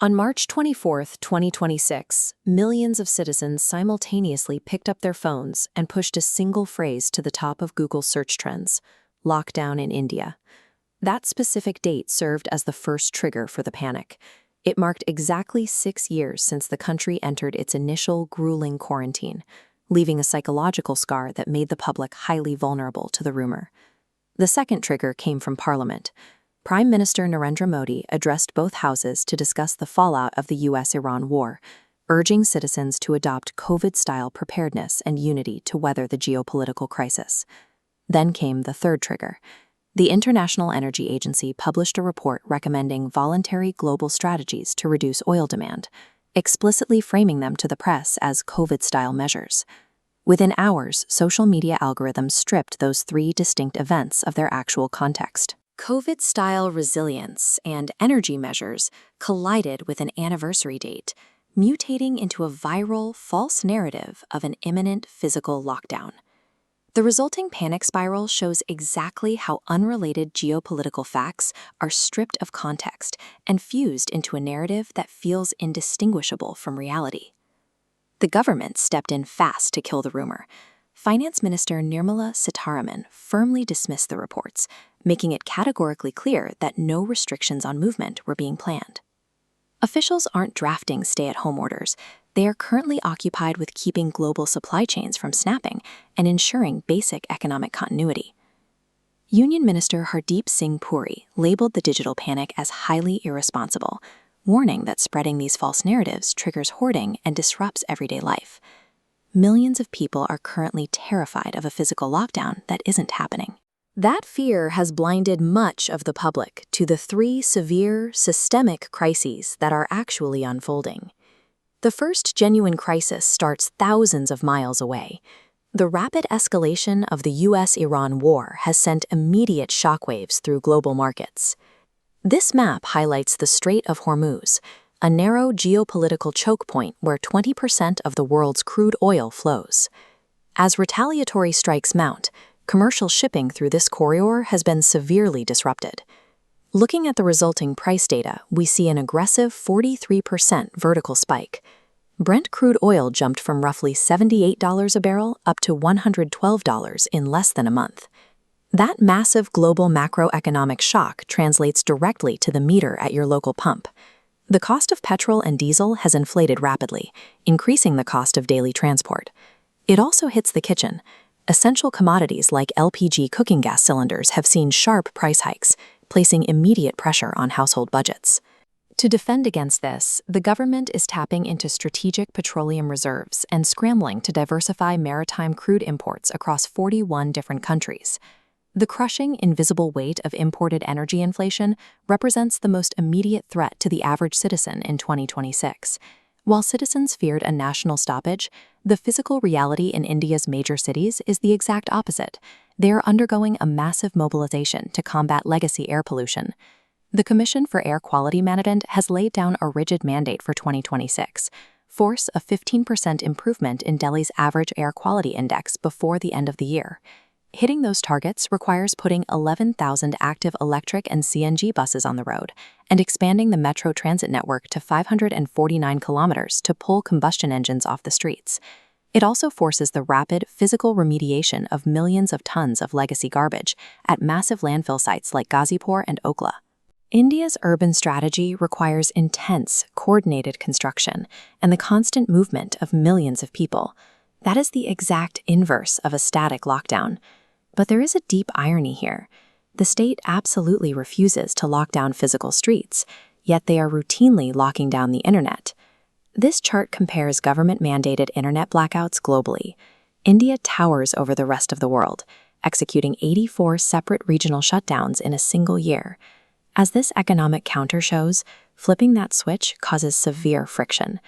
On March 24, 2026, millions of citizens simultaneously picked up their phones and pushed a single phrase to the top of Google's search trends: lockdown in India. That specific date served as the first trigger for the panic. It marked exactly 6 years since the country entered its initial grueling quarantine, leaving a psychological scar that made the public highly vulnerable to the rumor. The second trigger came from Parliament. Prime Minister Narendra Modi addressed both houses to discuss the fallout of the US-Iran war, urging citizens to adopt COVID-style preparedness and unity to weather the geopolitical crisis. Then came the third trigger. The International Energy Agency published a report recommending voluntary global strategies to reduce oil demand, explicitly framing them to the press as COVID-style measures. Within hours, social media algorithms stripped those three distinct events of their actual context. COVID-style resilience and energy measures collided with an anniversary date, mutating into a viral, false narrative of an imminent physical lockdown. The resulting panic spiral shows exactly how unrelated geopolitical facts are stripped of context and fused into a narrative that feels indistinguishable from reality. The government stepped in fast to kill the rumor. Finance Minister Nirmala Sitharaman firmly dismissed the reports, making it categorically clear that no restrictions on movement were being planned. Officials aren't drafting stay-at-home orders. They are currently occupied with keeping global supply chains from snapping and ensuring basic economic continuity. Union Minister Hardeep Singh Puri labeled the digital panic as highly irresponsible, warning that spreading these false narratives triggers hoarding and disrupts everyday life. Millions of people are currently terrified of a physical lockdown that isn't happening. That fear has blinded much of the public to the three severe, systemic crises that are actually unfolding. The first genuine crisis starts thousands of miles away. The rapid escalation of the US-Iran war has sent immediate shockwaves through global markets. This map highlights the Strait of Hormuz, a narrow geopolitical choke point where 20% of the world's crude oil flows. As retaliatory strikes mount, commercial shipping through this corridor has been severely disrupted. Looking at the resulting price data, we see an aggressive 43% vertical spike. Brent crude oil jumped from roughly $78 a barrel up to $112 in less than a month. That massive global macroeconomic shock translates directly to the meter at your local pump. The cost of petrol and diesel has inflated rapidly, increasing the cost of daily transport. It also hits the kitchen. Essential commodities like LPG cooking gas cylinders have seen sharp price hikes, placing immediate pressure on household budgets. To defend against this, the government is tapping into strategic petroleum reserves and scrambling to diversify maritime crude imports across 41 different countries. The crushing, invisible weight of imported energy inflation represents the most immediate threat to the average citizen in 2026. While citizens feared a national stoppage, the physical reality in India's major cities is the exact opposite. They are undergoing a massive mobilization to combat legacy air pollution. The Commission for Air Quality Management has laid down a rigid mandate for 2026, force a 15% improvement in Delhi's average air quality index before the end of the year. Hitting those targets requires putting 11,000 active electric and CNG buses on the road and expanding the metro transit network to 549 kilometers to pull combustion engines off the streets. It also forces the rapid physical remediation of millions of tons of legacy garbage at massive landfill sites like Ghazipur and Okla. India's urban strategy requires intense, coordinated construction and the constant movement of millions of people. That is the exact inverse of a static lockdown. But there is a deep irony here. The state absolutely refuses to lock down physical streets, yet they are routinely locking down the internet. This chart compares government-mandated internet blackouts globally. India towers over the rest of the world, executing 84 separate regional shutdowns in a single year. As this economic counter shows, flipping that switch causes severe friction.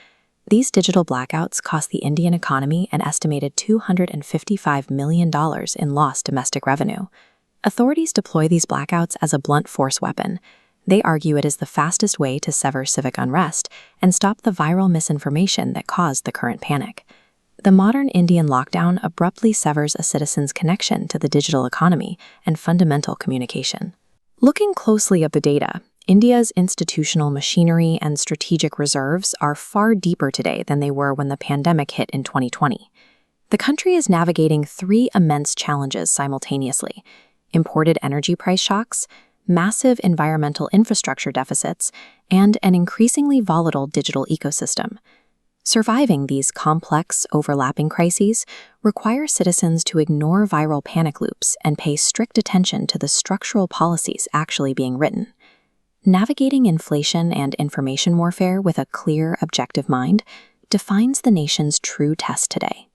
These digital blackouts cost the Indian economy an estimated $255 million in lost domestic revenue. Authorities deploy these blackouts as a blunt force weapon. They argue it is the fastest way to sever civic unrest and stop the viral misinformation that caused the current panic. The modern Indian lockdown abruptly severs a citizen's connection to the digital economy and fundamental communication. Looking closely at the data, India's institutional machinery and strategic reserves are far deeper today than they were when the pandemic hit in 2020. The country is navigating three immense challenges simultaneously: imported energy price shocks, massive environmental infrastructure deficits, and an increasingly volatile digital ecosystem. Surviving these complex, overlapping crises requires citizens to ignore viral panic loops and pay strict attention to the structural policies actually being written. Navigating inflation and information warfare with a clear, objective mind defines the nation's true test today.